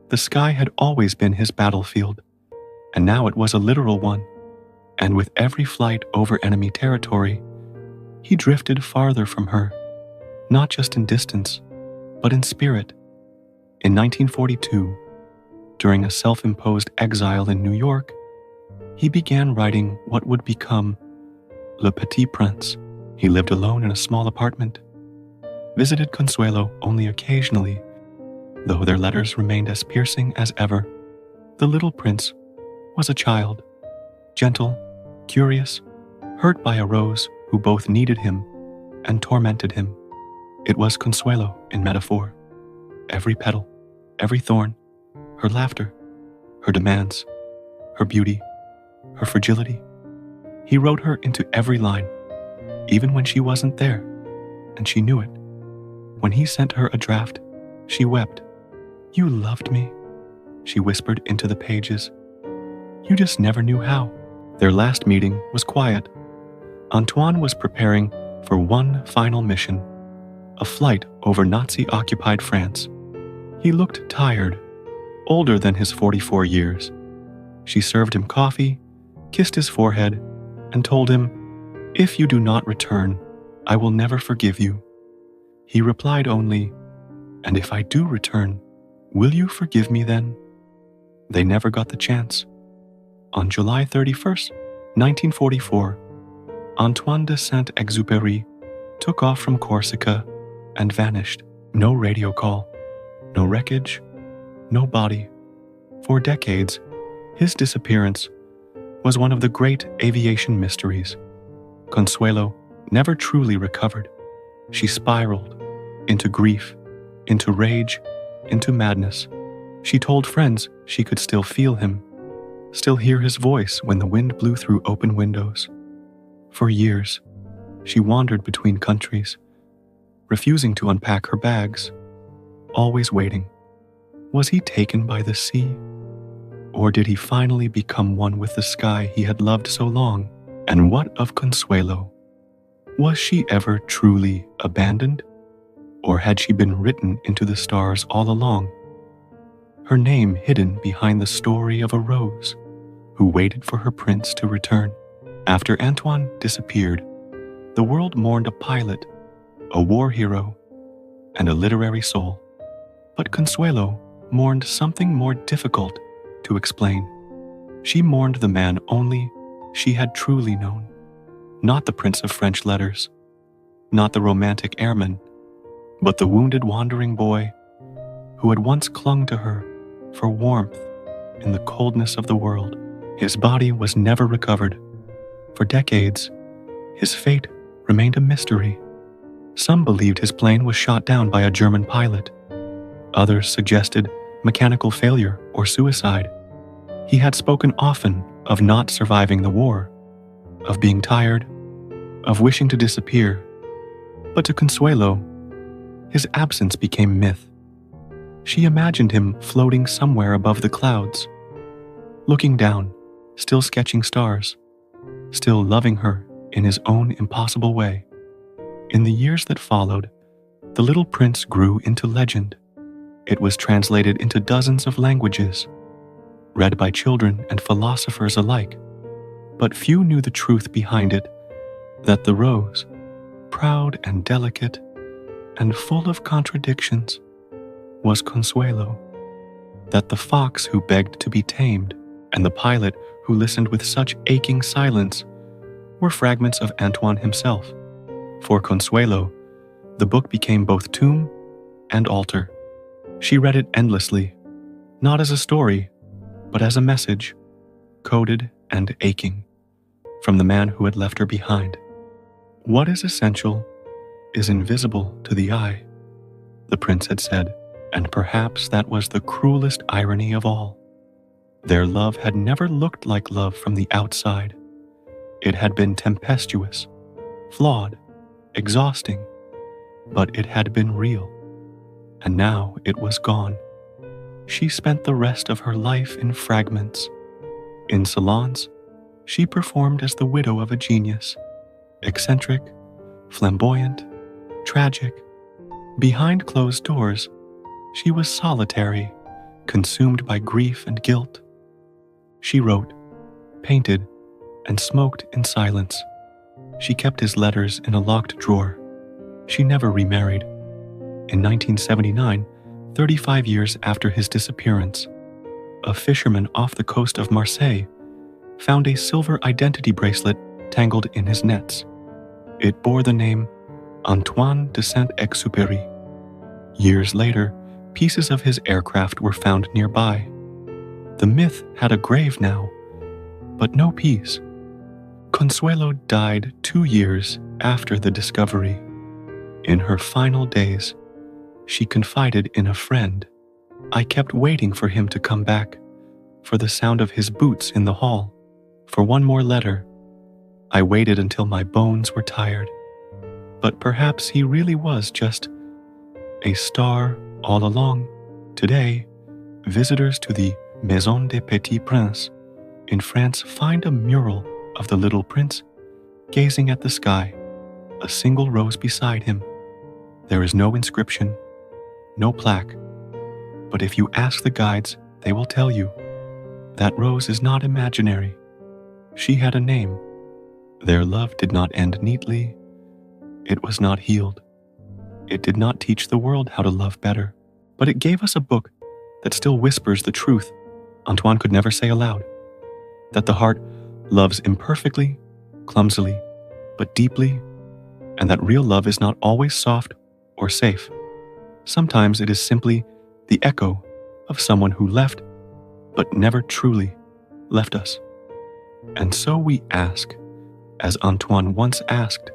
The sky had always been his battlefield, and now it was a literal one, and with every flight over enemy territory, he drifted farther from her, not just in distance, but in spirit. In 1942, during a self-imposed exile in New York, he began writing what would become Le Petit Prince. He lived alone in a small apartment, visited Consuelo only occasionally, though their letters remained as piercing as ever. The little prince was a child, gentle, curious, hurt by a rose who both needed him and tormented him. It was Consuelo in metaphor. Every petal, every thorn, her laughter, her demands, her beauty, her fragility. He wrote her into every line, even when she wasn't there, and she knew it. When he sent her a draft, she wept. "You loved me," she whispered into the pages. "You just never knew how." Their last meeting was quiet. Antoine was preparing for one final mission, a flight over Nazi-occupied France. He looked tired, older than his 44 years. She served him coffee, kissed his forehead, and told him, "If you do not return, I will never forgive you." He replied only, "And if I do return, will you forgive me then?" They never got the chance. On July 31st, 1944, Antoine de Saint-Exupéry took off from Corsica and vanished. No radio call, no wreckage, no body. For decades, his disappearance was one of the great aviation mysteries. Consuelo never truly recovered. She spiraled into grief, into rage, into madness. She told friends she could still feel him, still hear his voice when the wind blew through open windows. For years, she wandered between countries, refusing to unpack her bags, always waiting. Was he taken by the sea? Or did he finally become one with the sky he had loved so long? And what of Consuelo? Was she ever truly abandoned? Or had she been written into the stars all along? Her name hidden behind the story of a rose who waited for her prince to return. After Antoine disappeared, the world mourned a pilot, a war hero, and a literary soul. But Consuelo mourned something more difficult to explain. She mourned the man only she had truly known, not the prince of French letters, not the romantic airman, but the wounded wandering boy who had once clung to her for warmth in the coldness of the world. His body was never recovered. For decades, his fate remained a mystery. Some believed his plane was shot down by a German pilot. Others suggested mechanical failure or suicide. He had spoken often of not surviving the war, of being tired, of wishing to disappear. But to Consuelo, his absence became myth. She imagined him floating somewhere above the clouds, looking down, still sketching stars, still loving her in his own impossible way. In the years that followed, the little prince grew into legend. It was translated into dozens of languages, read by children and philosophers alike. But few knew the truth behind it, that the rose, proud and delicate and full of contradictions, was Consuelo. That the fox who begged to be tamed and the pilot who listened with such aching silence were fragments of Antoine himself. For Consuelo, the book became both tomb and altar. She read it endlessly, not as a story, but as a message, coded and aching, from the man who had left her behind. What is essential is invisible to the eye, the prince had said, and perhaps that was the cruelest irony of all. Their love had never looked like love from the outside. It had been tempestuous, flawed, exhausting, but it had been real. And now it was gone. She spent the rest of her life in fragments. In salons, she performed as the widow of a genius, eccentric, flamboyant, tragic. Behind closed doors, she was solitary, consumed by grief and guilt. She wrote, painted, and smoked in silence. She kept his letters in a locked drawer. She never remarried. In 1979, 35 years after his disappearance, a fisherman off the coast of Marseille found a silver identity bracelet tangled in his nets. It bore the name Antoine de Saint-Exupéry. Years later, pieces of his aircraft were found nearby. The myth had a grave now, but no peace. Consuelo died 2 years after the discovery. In her final days, she confided in a friend. I kept waiting for him to come back, for the sound of his boots in the hall, for one more letter. I waited until my bones were tired. But perhaps he really was just a star all along. Today, visitors to the Maison des Petits Princes in France find a mural of the little prince gazing at the sky, a single rose beside him. There is no inscription, no plaque, but if you ask the guides, they will tell you that rose is not imaginary. She had a name. Their love did not end neatly. It was not healed. It did not teach the world how to love better, but it gave us a book that still whispers the truth Antoine could never say aloud, that the heart loves imperfectly, clumsily, but deeply, and that real love is not always soft or safe. Sometimes it is simply the echo of someone who left, but never truly left us. And so we ask, as Antoine once asked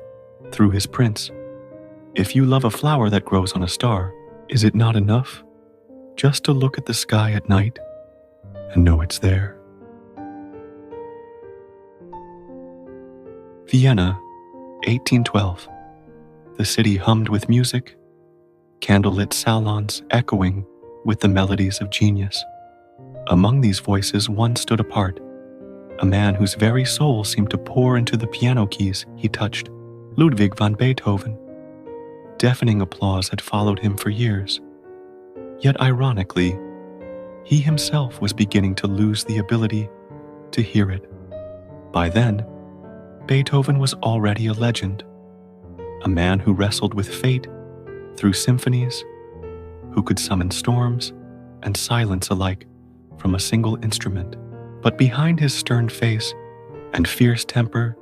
through his prince, if you love a flower that grows on a star, is it not enough just to look at the sky at night and know it's there? Vienna, 1812. The city hummed with music, candlelit salons echoing with the melodies of genius. Among these voices, one stood apart, a man whose very soul seemed to pour into the piano keys he touched, Ludwig van Beethoven. Deafening applause had followed him for years. Yet ironically, he himself was beginning to lose the ability to hear it. By then, Beethoven was already a legend, a man who wrestled with fate through symphonies, who could summon storms and silence alike from a single instrument. But behind his stern face and fierce temper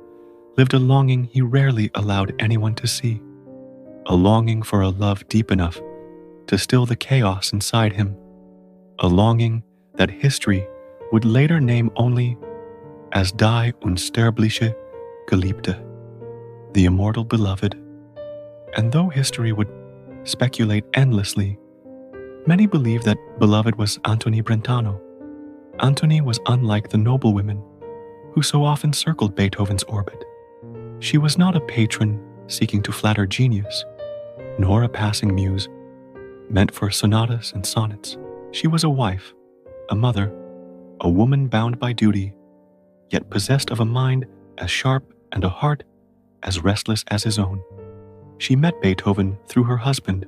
lived a longing he rarely allowed anyone to see, a longing for a love deep enough to still the chaos inside him, a longing that history would later name only as Die unsterbliche Geliebte, the immortal beloved. And though history would speculate endlessly, many believe that beloved was Antoni Brentano. Antoni was unlike the noblewomen who so often circled Beethoven's orbit. She was not a patron seeking to flatter genius, nor a passing muse meant for sonatas and sonnets. She was a wife, a mother, a woman bound by duty, yet possessed of a mind as sharp and a heart as restless as his own. She met Beethoven through her husband,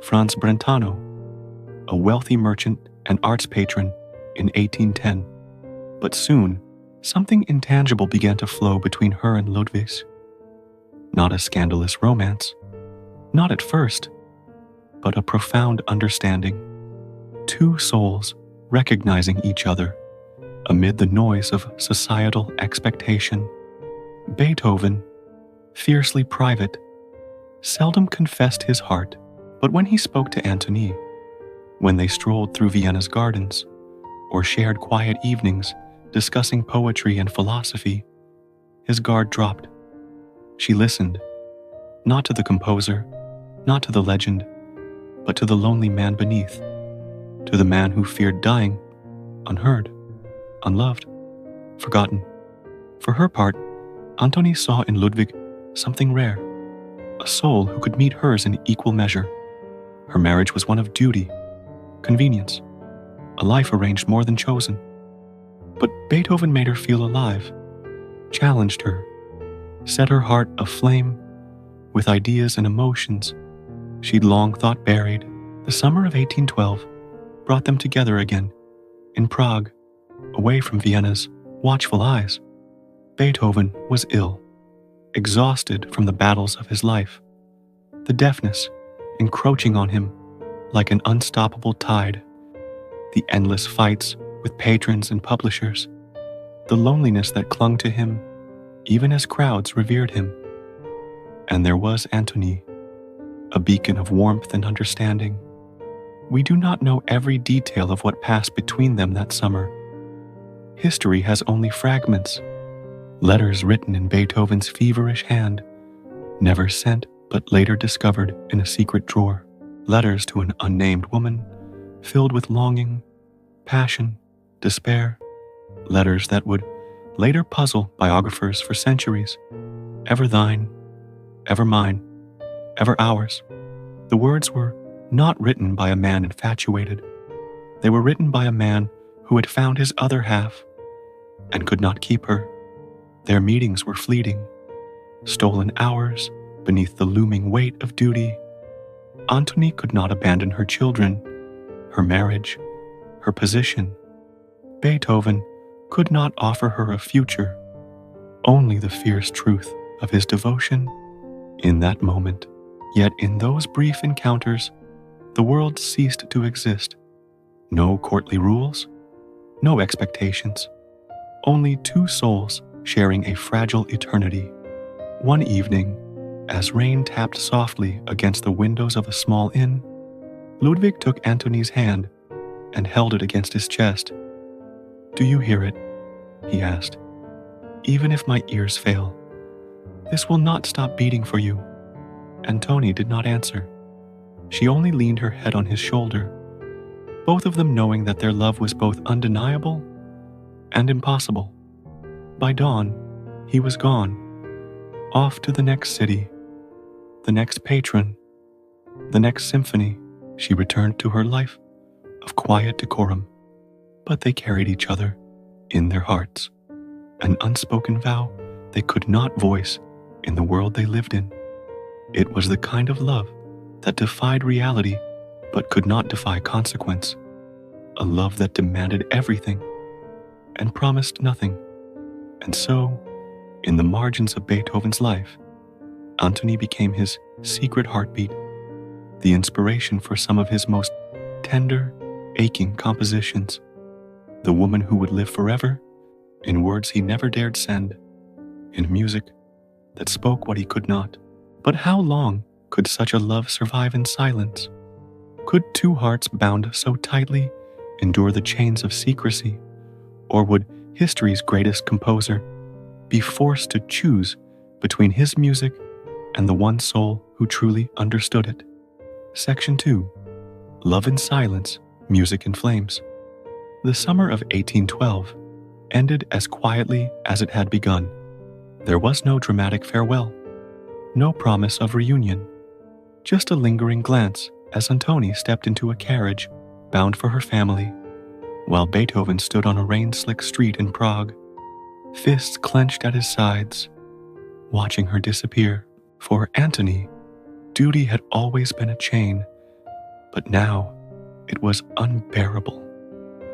Franz Brentano, a wealthy merchant and arts patron in 1810. But soon, something intangible began to flow between her and Ludwig. Not a scandalous romance, not at first, but a profound understanding. Two souls recognizing each other amid the noise of societal expectation. Beethoven, fiercely private, seldom confessed his heart, but when he spoke to Antoni, when they strolled through Vienna's gardens, or shared quiet evenings discussing poetry and philosophy, his guard dropped. She listened, not to the composer, not to the legend, but to the lonely man beneath, to the man who feared dying, unheard, unloved, forgotten. For her part, Antoni saw in Ludwig something rare, a soul who could meet hers in equal measure. Her marriage was one of duty, convenience, a life arranged more than chosen. But Beethoven made her feel alive, challenged her, set her heart aflame with ideas and emotions she'd long thought buried. The summer of 1812 brought them together again, in Prague, away from Vienna's watchful eyes. Beethoven was ill, exhausted from the battles of his life, the deafness encroaching on him like an unstoppable tide, the endless fights with patrons and publishers, the loneliness that clung to him even as crowds revered him. And there was Antoni, a beacon of warmth and understanding. We do not know every detail of what passed between them that summer. History has only fragments, letters written in Beethoven's feverish hand, never sent but later discovered in a secret drawer. Letters to an unnamed woman, filled with longing, passion, despair. Letters that would later puzzle biographers for centuries. Ever thine, ever mine, ever ours. The words were not written by a man infatuated. They were written by a man who had found his other half and could not keep her. Their meetings were fleeting, stolen hours beneath the looming weight of duty. Antoni could not abandon her children, her marriage, her position. Beethoven could not offer her a future, only the fierce truth of his devotion in that moment. Yet in those brief encounters, the world ceased to exist. No courtly rules, no expectations, only two souls sharing a fragile eternity. One evening, as rain tapped softly against the windows of a small inn, Ludwig took Antoni's hand and held it against his chest. "Do you hear it?" he asked. "Even if my ears fail, this will not stop beating for you." Antoni did not answer. She only leaned her head on his shoulder, both of them knowing that their love was both undeniable and impossible. By dawn, he was gone, Off to the next city, the next patron, the next symphony, she returned to her life of quiet decorum. But they carried each other in their hearts, an unspoken vow they could not voice in the world they lived in. It was the kind of love that defied reality but could not defy consequence, a love that demanded everything and promised nothing. And so, in the margins of Beethoven's life, Antony became his secret heartbeat, the inspiration for some of his most tender, aching compositions, the woman who would live forever in words he never dared send, in music that spoke what he could not. But how long could such a love survive in silence? Could two hearts bound so tightly endure the chains of secrecy? Or would history's greatest composer be forced to choose between his music and the one soul who truly understood it? Section 2. Love in Silence, Music in Flames. The summer of 1812 ended as quietly as it had begun. There was no dramatic farewell, no promise of reunion, just a lingering glance as Antony stepped into a carriage bound for her family, while Beethoven stood on a rain-slick street in Prague, fists clenched at his sides, watching her disappear. For Antony, duty had always been a chain, but now it was unbearable.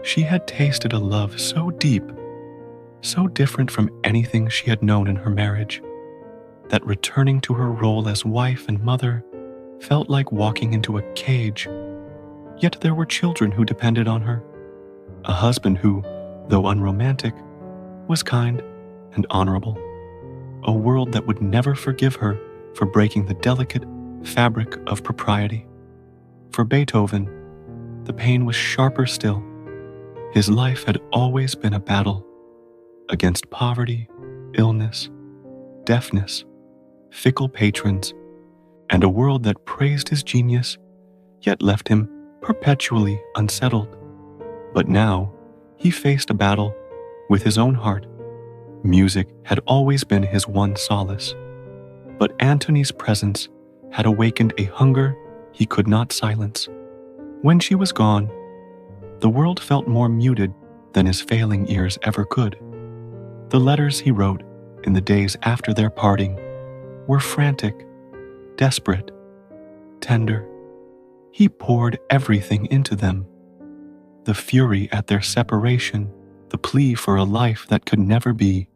She had tasted a love so deep, so different from anything she had known in her marriage, that returning to her role as wife and mother felt like walking into a cage. Yet there were children who depended on her, a husband who, though unromantic, was kind and honorable, a world that would never forgive her for breaking the delicate fabric of propriety. For Beethoven, the pain was sharper still. His life had always been a battle against poverty, illness, deafness, fickle patrons, and a world that praised his genius yet left him perpetually unsettled. But now he faced a battle with his own heart. Music had always been his one solace, but Antony's presence had awakened a hunger he could not silence. When she was gone, the world felt more muted than his failing ears ever could. The letters he wrote in the days after their parting were frantic, desperate, tender. He poured everything into them. The fury at their separation, the plea for a life that could never be,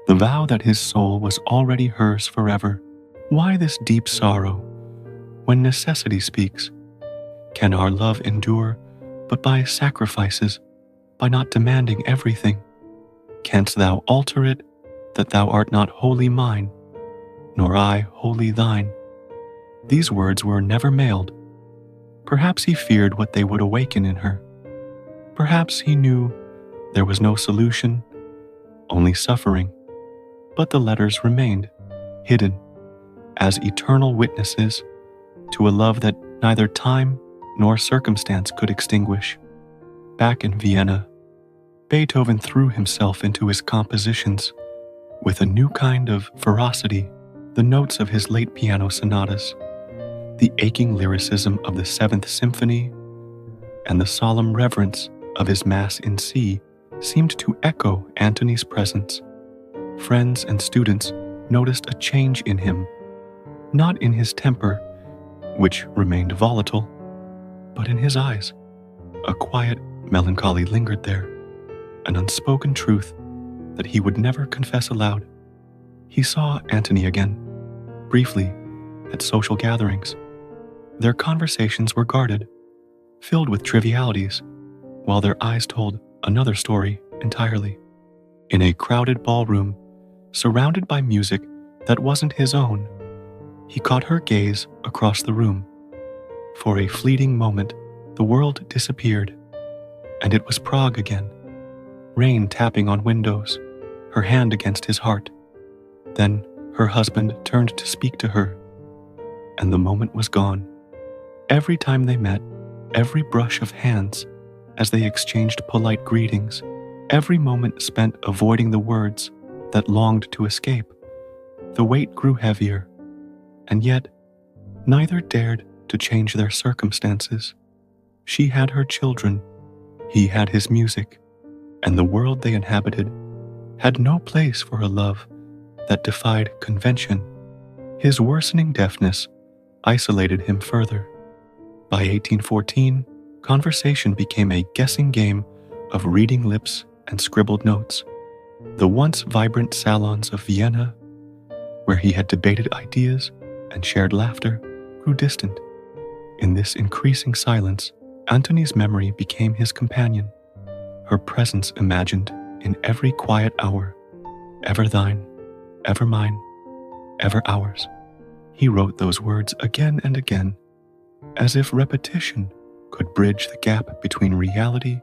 the vow that his soul was already hers forever. Why this deep sorrow? When necessity speaks, can our love endure but by sacrifices, by not demanding everything? Canst thou alter it, that thou art not wholly mine, nor I wholly thine? These words were never mailed. Perhaps he feared what they would awaken in her. Perhaps he knew there was no solution, only suffering. But the letters remained, hidden, as eternal witnesses to a love that neither time nor circumstance could extinguish. Back in Vienna, Beethoven threw himself into his compositions with a new kind of ferocity, the notes of his late piano sonatas, the aching lyricism of the Seventh Symphony, and the solemn reverence of his Mass in C seemed to echo Antony's presence. Friends and students noticed a change in him, not in his temper, which remained volatile, but in his eyes. A quiet melancholy lingered there, an unspoken truth that he would never confess aloud. He saw Antony again, briefly, at social gatherings. Their conversations were guarded, filled with trivialities, while their eyes told another story entirely. In a crowded ballroom, surrounded by music that wasn't his own, he caught her gaze across the room. For a fleeting moment, the world disappeared, and it was Prague again, rain tapping on windows, her hand against his heart. Then her husband turned to speak to her, and the moment was gone. Every time they met, every brush of hands as they exchanged polite greetings, every moment spent avoiding the words that longed to escape, The weight grew heavier, and yet neither dared to change their circumstances. She had her children, he had his music, and the world they inhabited had no place for a love that defied convention. His worsening deafness isolated him further. By 1814, conversation became a guessing game of reading lips and scribbled notes. The once vibrant salons of Vienna, where he had debated ideas and shared laughter, grew distant. In this increasing silence, Antony's memory became his companion, her presence imagined in every quiet hour. Ever thine, ever mine, ever ours. He wrote those words again and again, as if repetition could bridge the gap between reality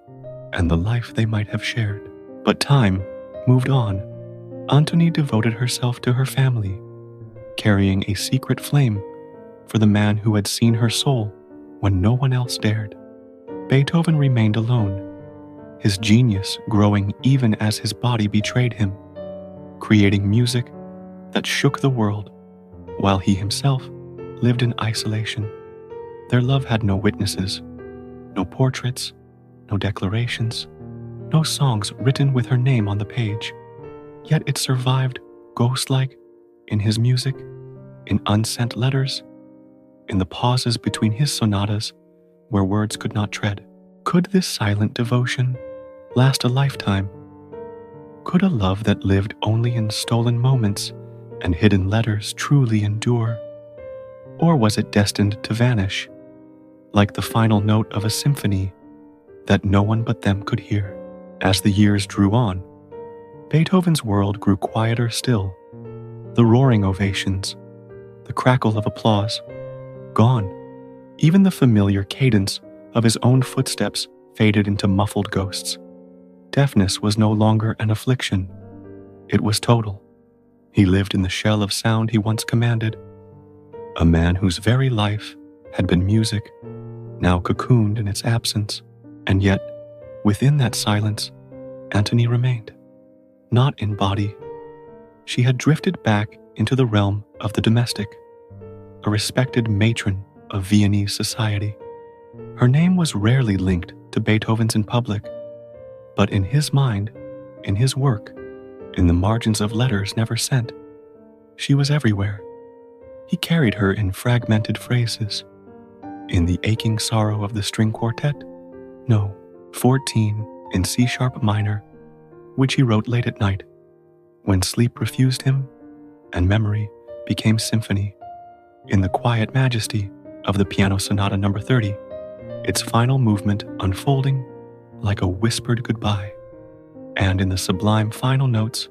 and the life they might have shared. But time moved on. Antony devoted herself to her family, carrying a secret flame for the man who had seen her soul when no one else dared. Beethoven remained alone, his genius growing even as his body betrayed him, creating music that shook the world, while he himself lived in isolation. Their love had no witnesses, no portraits, no declarations, no songs written with her name on the page. Yet it survived ghost-like in his music, in unsent letters, in the pauses between his sonatas where words could not tread. Could this silent devotion last a lifetime? Could a love that lived only in stolen moments and hidden letters truly endure? Or was it destined to vanish, like the final note of a symphony that no one but them could hear? As the years drew on, Beethoven's world grew quieter still. The roaring ovations, the crackle of applause, gone. Even the familiar cadence of his own footsteps faded into muffled ghosts. Deafness was no longer an affliction. It was total. He lived in the shell of sound he once commanded. A man whose very life had been music, now cocooned in its absence. And yet, within that silence, Antony remained. Not in body. She had drifted back into the realm of the domestic, a respected matron of Viennese society. Her name was rarely linked to Beethoven's in public, but in his mind, in his work, in the margins of letters never sent, she was everywhere. He carried her in fragmented phrases. In the aching sorrow of the string quartet? No, 14 in C-sharp minor, which he wrote late at night, when sleep refused him and memory became symphony. In the quiet majesty of the Piano Sonata No. 30, its final movement unfolding like a whispered goodbye, and in the sublime final notes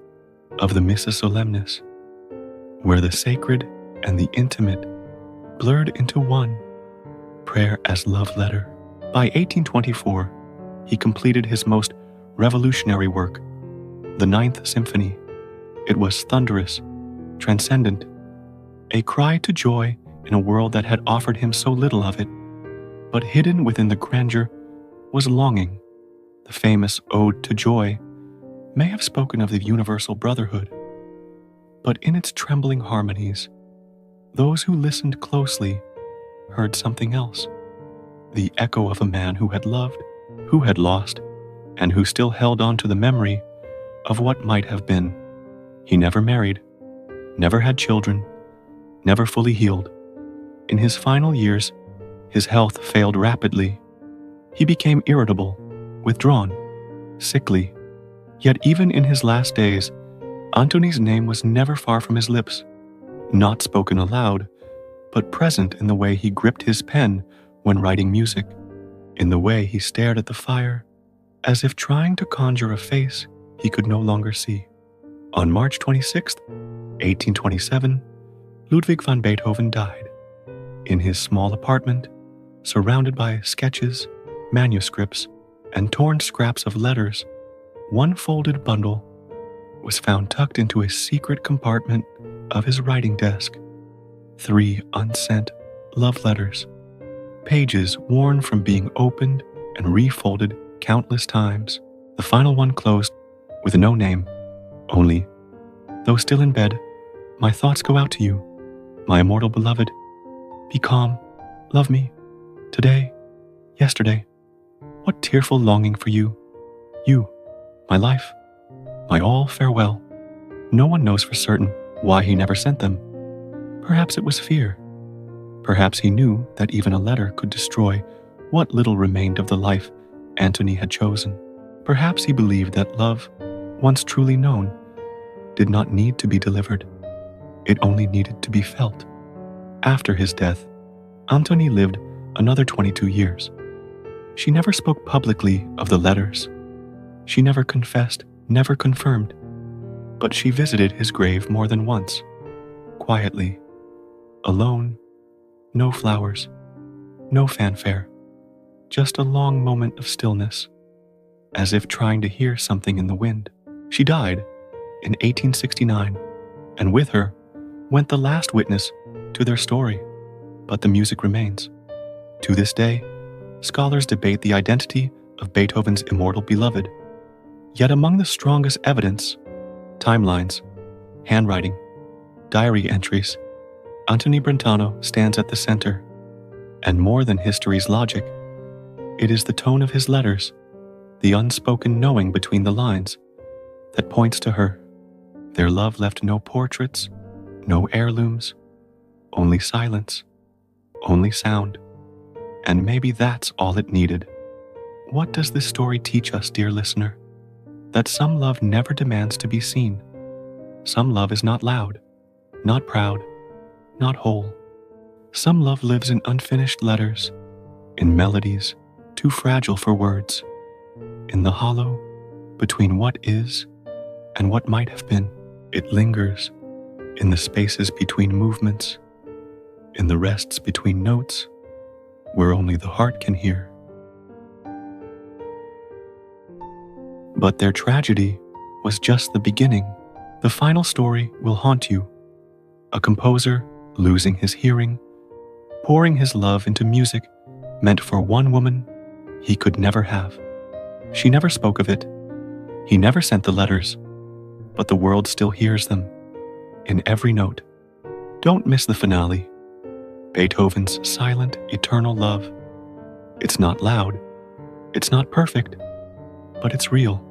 of the Missa Solemnis, where the sacred and the intimate blurred into one, prayer as love letter. By 1824, he completed his most revolutionary work, the Ninth Symphony. It was thunderous, transcendent, a cry to joy in a world that had offered him so little of it. But hidden within the grandeur was longing. The famous Ode to Joy may have spoken of the universal brotherhood, but in its trembling harmonies, those who listened closely heard something else, the echo of a man who had loved, who had lost, and who still held on to the memory of what might have been. He never married, never had children, never fully healed. In his final years, his health failed rapidly. He became irritable, withdrawn, sickly. Yet even in his last days, Antony's name was never far from his lips, not spoken aloud, but present in the way he gripped his pen when writing music, in the way he stared at the fire, as if trying to conjure a face he could no longer see. On March 26, 1827, Ludwig van Beethoven died. In his small apartment, surrounded by sketches, manuscripts, and torn scraps of letters, one folded bundle was found tucked into a secret compartment of his writing desk. 3 unsent love letters, pages worn from being opened and refolded countless times. The final one closed with no name, only, though still in bed, My thoughts go out to you, my immortal beloved. Be calm, love me, today, yesterday. What tearful longing for you, my life, my all farewell. No one knows for certain why he never sent them. Perhaps it was fear. Perhaps he knew that even a letter could destroy what little remained of the life Antony had chosen. Perhaps he believed that love, once truly known, did not need to be delivered. It only needed to be felt. After his death, Antony lived another 22 years. She never spoke publicly of the letters. She never confessed, never confirmed. But she visited his grave more than once, quietly, alone, no flowers, no fanfare, just a long moment of stillness, as if trying to hear something in the wind. She died in 1869, and with her went the last witness to their story. But the music remains. To this day, scholars debate the identity of Beethoven's immortal beloved. Yet among the strongest evidence, timelines, handwriting, diary entries, Antony Brentano stands at the center. And more than history's logic, it is the tone of his letters, the unspoken knowing between the lines, that points to her. Their love left no portraits, no heirlooms, only silence, only sound. And maybe that's all it needed. What does this story teach us, dear listener? That some love never demands to be seen. Some love is not loud, not proud, not whole. Some love lives in unfinished letters, in melodies too fragile for words, in the hollow between what is and what might have been. It lingers in the spaces between movements, in the rests between notes, where only the heart can hear. But their tragedy was just the beginning. The final story will haunt you. A composer losing his hearing, pouring his love into music meant for one woman he could never have. She never spoke of it. He never sent the letters, but the world still hears them in every note. Don't miss the finale. Beethoven's silent, eternal love. It's not loud. It's not perfect, but it's real.